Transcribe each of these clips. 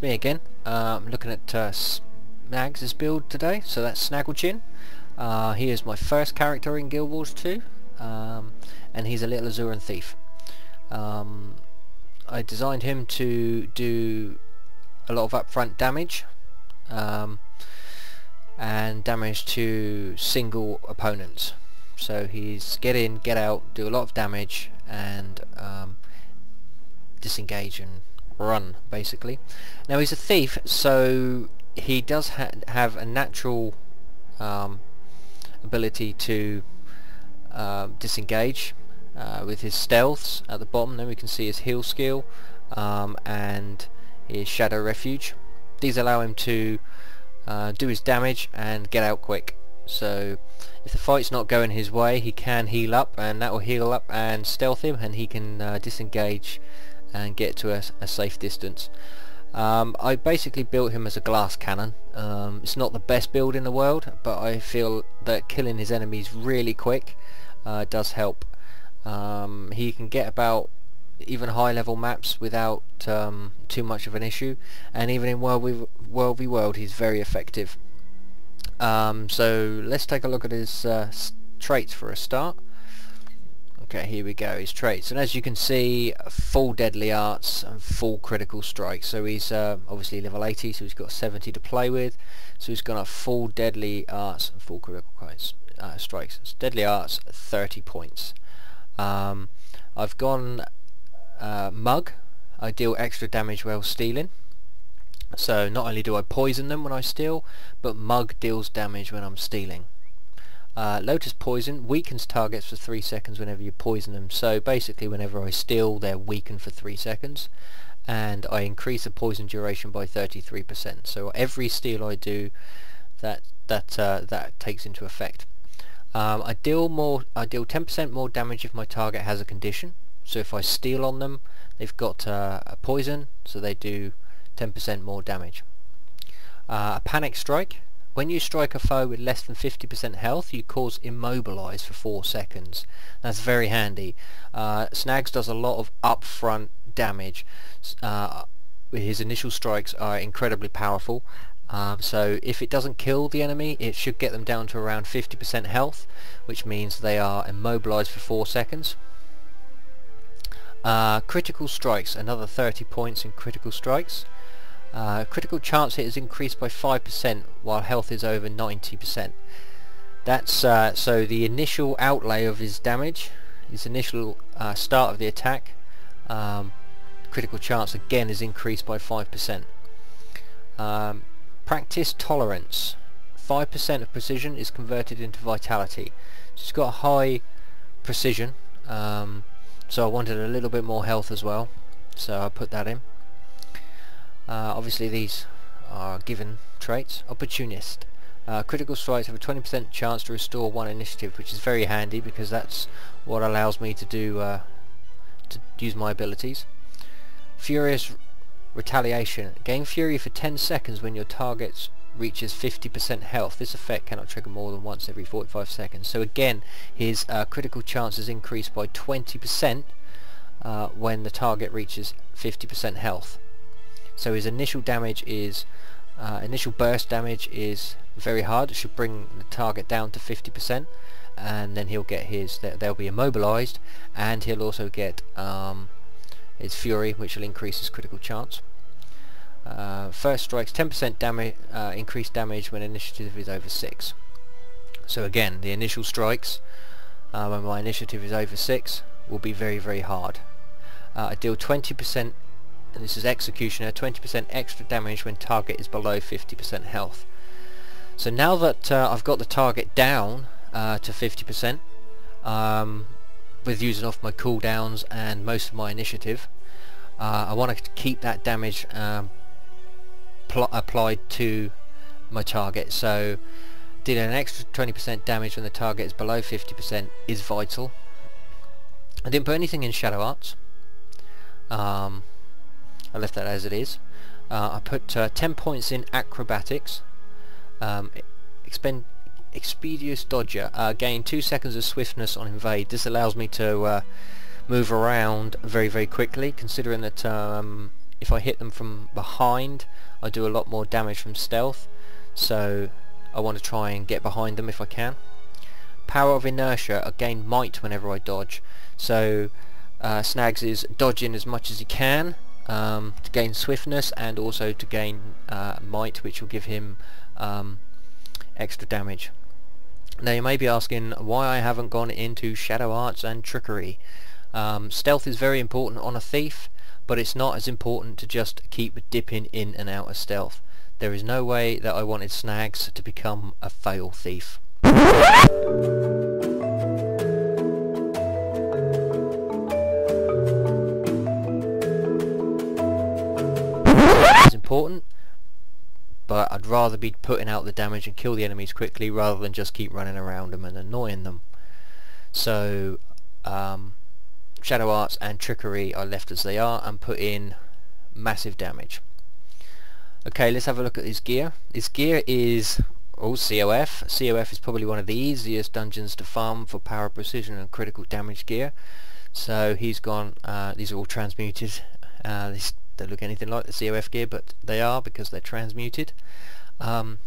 me again. I'm looking at Snags' build today, so that's Snagglechin. He is my first character in Guild Wars 2, and he's a little Azuran thief. I designed him to do a lot of upfront damage, and damage to single opponents. So he's get in, get out, do a lot of damage, and disengage and run, basically. Now he's a thief, so he does have a natural ability to disengage with his stealths at the bottom. Then we can see his heal skill and his shadow refuge. These allow him to do his damage and get out quick. So if the fight's not going his way, he can heal up, and that will heal up and stealth him, and he can disengage and get to a safe distance. I basically built him as a glass cannon. It's not the best build in the world, but I feel that killing his enemies really quick does help. He can get about even high level maps without too much of an issue, and even in World v World he's very effective. So let's take a look at his traits for a start. Okay, here we go, his traits, and as you can see, full deadly arts and full critical strikes. So he's obviously level 80, so he's got 70 to play with, so he's got a full deadly arts and full critical strikes. It's deadly arts 30 points. I've gone mug. I deal extra damage while stealing, so not only do I poison them when I steal, but mug deals damage when I'm stealing. Lotus poison weakens targets for 3 seconds whenever you poison them, so basically whenever I steal they're weakened for 3 seconds, and I increase the poison duration by 33%. So every steal I do, that takes into effect. I deal 10% more damage if my target has a condition. So if I steal on them, they've got a poison, so they do 10% more damage. A panic strike. When you strike a foe with less than 50% health, you cause immobilize for 4 seconds. That's very handy. Snags does a lot of upfront damage. His initial strikes are incredibly powerful. So if it doesn't kill the enemy, it should get them down to around 50% health, which means they are immobilized for 4 seconds. Critical strikes, another 30 points in critical strikes. Critical chance hit is increased by 5% while health is over 90%. That's so the initial outlay of his damage, his initial start of the attack, critical chance again is increased by 5%. Practice tolerance. 5% of precision is converted into vitality. So it's got a high precision, so I wanted a little bit more health as well, so I put that in. Obviously these are given traits. Opportunist. Critical strikes have a 20% chance to restore 1 initiative, which is very handy because that's what allows me to do to use my abilities. Furious retaliation. Gain fury for 10 seconds when your target reaches 50% health. This effect cannot trigger more than once every 45 seconds. So again, his critical chance is increased by 20% when the target reaches 50% health. So his initial damage is initial burst damage is very hard. It should bring the target down to 50%, and then he'll get his. They'll be immobilized, and he'll also get his fury, which will increase his critical chance. First strikes 10% damage, increased damage when initiative is over 6. So again, the initial strikes when my initiative is over 6 will be very, very hard. I deal 20%. And this is Executioner, 20% extra damage when target is below 50% health. So now that I've got the target down to 50%, with using off my cooldowns and most of my initiative, I want to keep that damage applied to my target. So dealing an extra 20% damage when the target is below 50% is vital. I didn't put anything in Shadow Arts. I left that as it is. I put 10 points in acrobatics. Expeditious dodger. Gain 2 seconds of swiftness on invade. This allows me to move around very, very quickly, considering that if I hit them from behind, I do a lot more damage from stealth, so I want to try and get behind them if I can. Power of inertia, I gain might whenever I dodge, so Snags is dodging as much as he can to gain swiftness, and also to gain might, which will give him extra damage. Now you may be asking why I haven't gone into shadow arts and trickery. Stealth is very important on a thief, but it's not as important to just keep dipping in and out of stealth. There is no way that I wanted Snags to become a fail thief. It's important, but I'd rather be putting out the damage and kill the enemies quickly rather than just keep running around them and annoying them. So shadow arts and trickery are left as they are, and put in massive damage. Okay, let's have a look at his gear. His gear is COF. COF is probably one of the easiest dungeons to farm for power, precision and critical damage gear. So he's gone, these are all transmuted. These don't look anything like the COF gear, but they are, because they're transmuted. And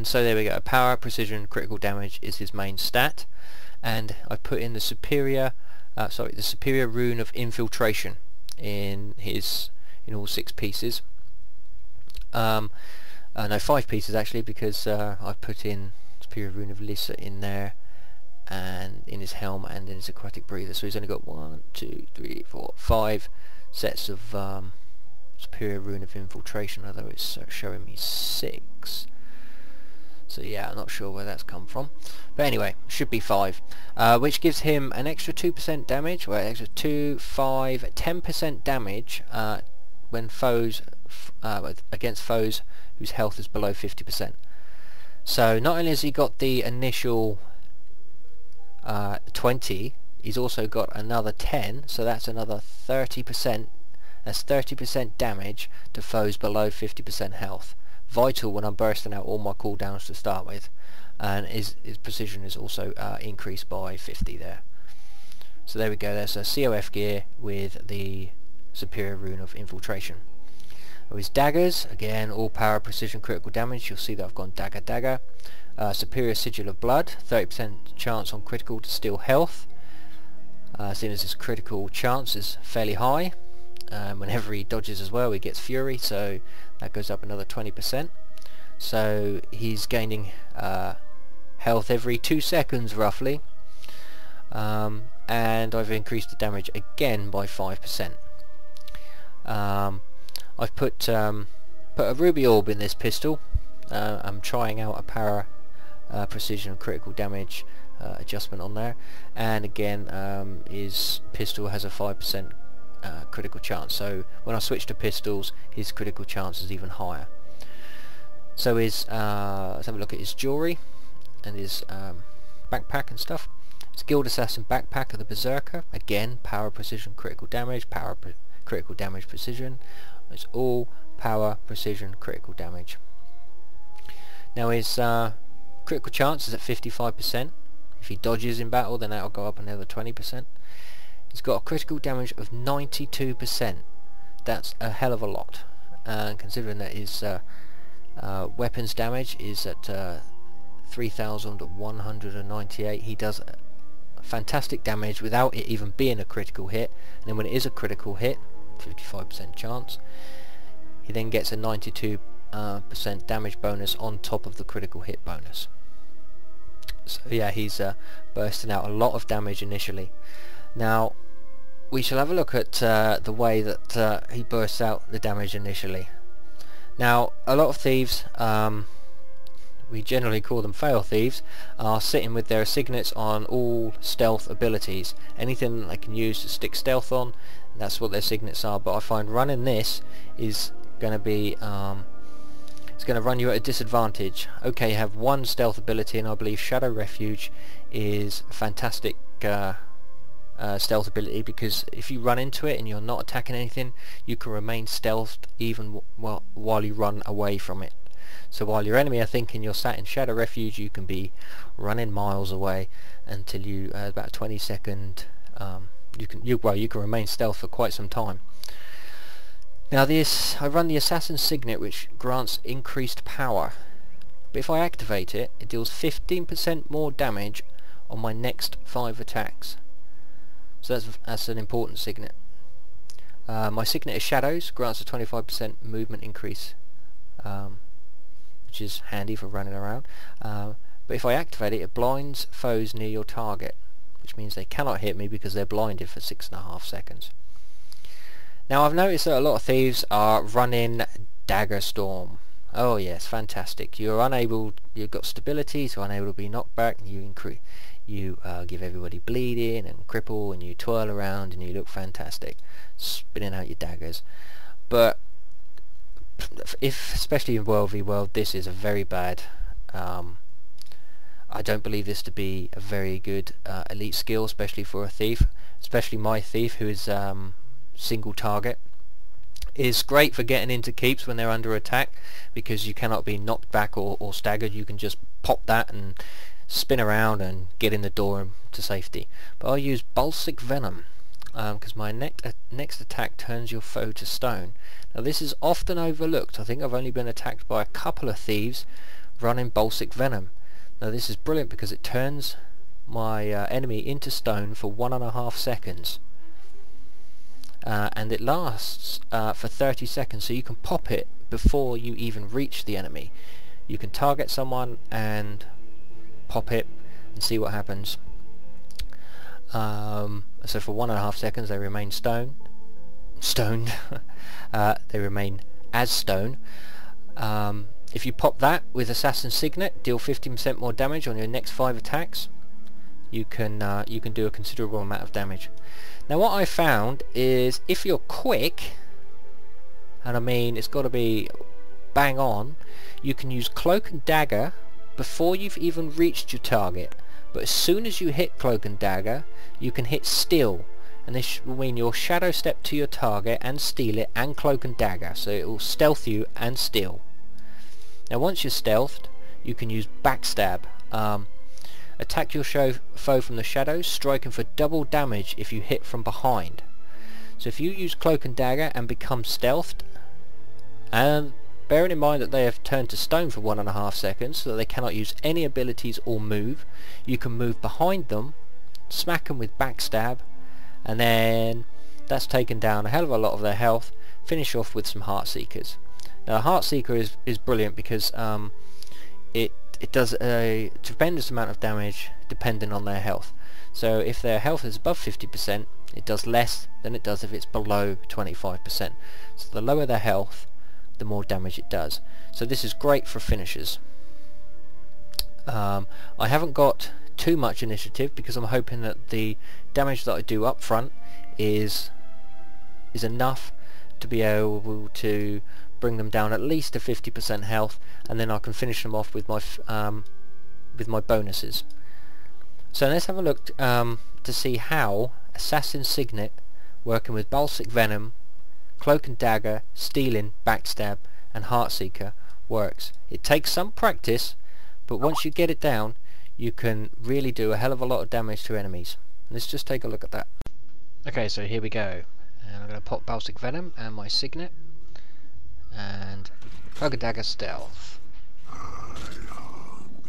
so there we go. Power, precision, critical damage is his main stat, and I put in the superior rune of infiltration in all 6 pieces. No, 5 pieces actually, because I put in superior rune of Lissa in there, and in his helm, and in his aquatic breather. So he's only got 1, 2, 3, 4, 5 sets of superior rune of infiltration, although it's showing me 6. So yeah, I'm not sure where that's come from, but anyway, should be 5, which gives him an extra 2% damage, well, extra 2, 5, 10% damage when foes against foes whose health is below 50%. So not only has he got the initial 20, he's also got another 10, so that's another 30%. That's 30% damage to foes below 50% health. Vital when I'm bursting out all my cooldowns to start with, and his precision is also increased by 50 there. So there we go, there's a COF gear with the superior rune of infiltration. His daggers, again, all power, precision, critical damage. You'll see that I've gone dagger. Superior sigil of blood, 30% chance on critical to steal health. Seeing as his critical chance is fairly high, whenever he dodges as well he gets fury, so that goes up another 20%. So he's gaining health every 2 seconds roughly, and I've increased the damage again by 5%. I've put a ruby orb in this pistol. I'm trying out a power, precision and critical damage adjustment on there, and again his pistol has a 5% critical chance, so when I switch to pistols his critical chance is even higher. So let's have a look at his jewellery and his backpack and stuff. His Guild Assassin backpack of the Berserker, again power, precision, critical damage, power, critical damage, precision. It's all power, precision, critical damage. Now his critical chance is at 55%. If he dodges in battle, then that'll go up another 20%. He's got a critical damage of 92%. That's a hell of a lot, considering that his weapons damage is at 3,198. He does fantastic damage without it even being a critical hit, and then when it is a critical hit, 55% chance, he then gets a 92% damage bonus on top of the critical hit bonus. So yeah, he's bursting out a lot of damage initially. Now we shall have a look at the way that he bursts out the damage initially. Now a lot of thieves, we generally call them fail thieves, are sitting with their signets on all stealth abilities. Anything that they can use to stick stealth on, that's what their signets are. But I find running this is going to be it's going to run you at a disadvantage. Okay, you have one stealth ability, and I believe Shadow Refuge is a fantastic stealth ability, because if you run into it and you're not attacking anything, you can remain stealthed even while you run away from it. So while your enemy are thinking you're sat in Shadow Refuge, you can be running miles away until you about a 20-second. You can remain stealth for quite some time. Now I run the Assassin's Signet, which grants increased power, but if I activate it, it deals 15% more damage on my next 5 attacks. So that's an important signet. My signet is Shadows, grants a 25% movement increase, which is handy for running around. But if I activate it, it blinds foes near your target, which means they cannot hit me because they're blinded for 6.5 seconds. Now I've noticed that a lot of thieves are running Dagger Storm. Oh yes, fantastic. You've got stability, so unable to be knocked back. You give everybody bleeding and cripple, and you twirl around and you look fantastic, spinning out your daggers. But especially in World v World, this is a very bad. I don't believe this to be a very good elite skill, especially for a thief, especially my thief who is single target. Is great for getting into keeps when they're under attack, because you cannot be knocked back or staggered. You can just pop that and spin around and get in the door to safety. But I'll use Balsic Venom because my next attack turns your foe to stone. Now this is often overlooked. I think I've only been attacked by a couple of thieves running Balsic Venom. Now this is brilliant because it turns my enemy into stone for 1.5 seconds. And it lasts for 30 seconds, so you can pop it before you even reach the enemy. You can target someone and pop it and see what happens. So for 1.5 seconds they remain stoned. They remain as stone. If you pop that with Assassin's Signet, deal 15% more damage on your next 5 attacks. You can do a considerable amount of damage. Now what I found is if you're quick, and I mean it's got to be bang on, you can use Cloak and Dagger before you've even reached your target. But as soon as you hit Cloak and Dagger, you can hit Steal, and this will mean you'll shadow step to your target and steal it and Cloak and Dagger, so it will stealth you and steal. Now once you're stealthed, you can use Backstab. Attack your foe from the shadows, striking for double damage if you hit from behind. So if you use Cloak and Dagger and become stealthed, and bearing in mind that they have turned to stone for 1.5 seconds, so that they cannot use any abilities or move, you can move behind them, smack them with Backstab, and then that's taken down a hell of a lot of their health. Finish off with some Heartseekers. Now Heartseeker is brilliant because it does a tremendous amount of damage depending on their health. So if their health is above 50%, it does less than it does if it's below 25%. So the lower their health, the more damage it does. So this is great for finishers. I haven't got too much initiative because I'm hoping that the damage that I do up front is enough to be able to bring them down at least to 50% health, and then I can finish them off with my bonuses. So let's have a look to see how Assassin's Signet, working with Balsic Venom, Cloak and Dagger, Stealing, Backstab and Heartseeker works. It takes some practice, but once you get it down, you can really do a hell of a lot of damage to enemies. Let's just take a look at that. Okay, so here we go. And I'm going to pop Balsic Venom and my Signet. And Cloak and Dagger Stealth.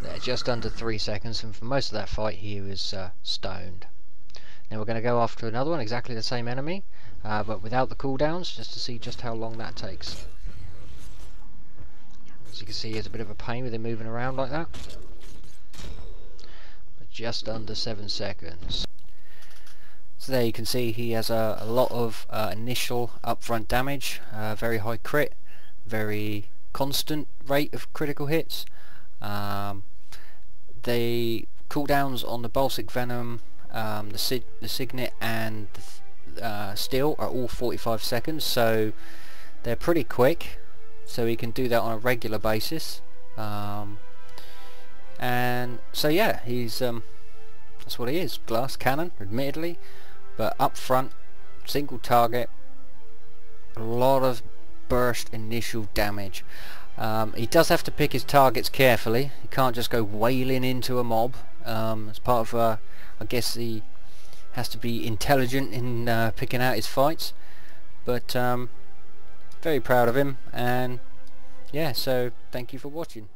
They're just under 3 seconds, and for most of that fight he was stoned. Now we're going to go after another one, exactly the same enemy, but without the cooldowns, just to see just how long that takes. As you can see, it's a bit of a pain with him moving around like that. But just under 7 seconds. So there you can see he has a lot of initial upfront damage, very high crit, very constant rate of critical hits. The cooldowns on the Balsic Venom, the Signet and the Steel are all 45 seconds, so they're pretty quick, so he can do that on a regular basis. And so yeah, he's that's what he is, glass cannon admittedly, but up front, single target, a lot of burst initial damage. He does have to pick his targets carefully. He can't just go wailing into a mob. As part of I guess he has to be intelligent in picking out his fights, but very proud of him, and yeah, so thank you for watching.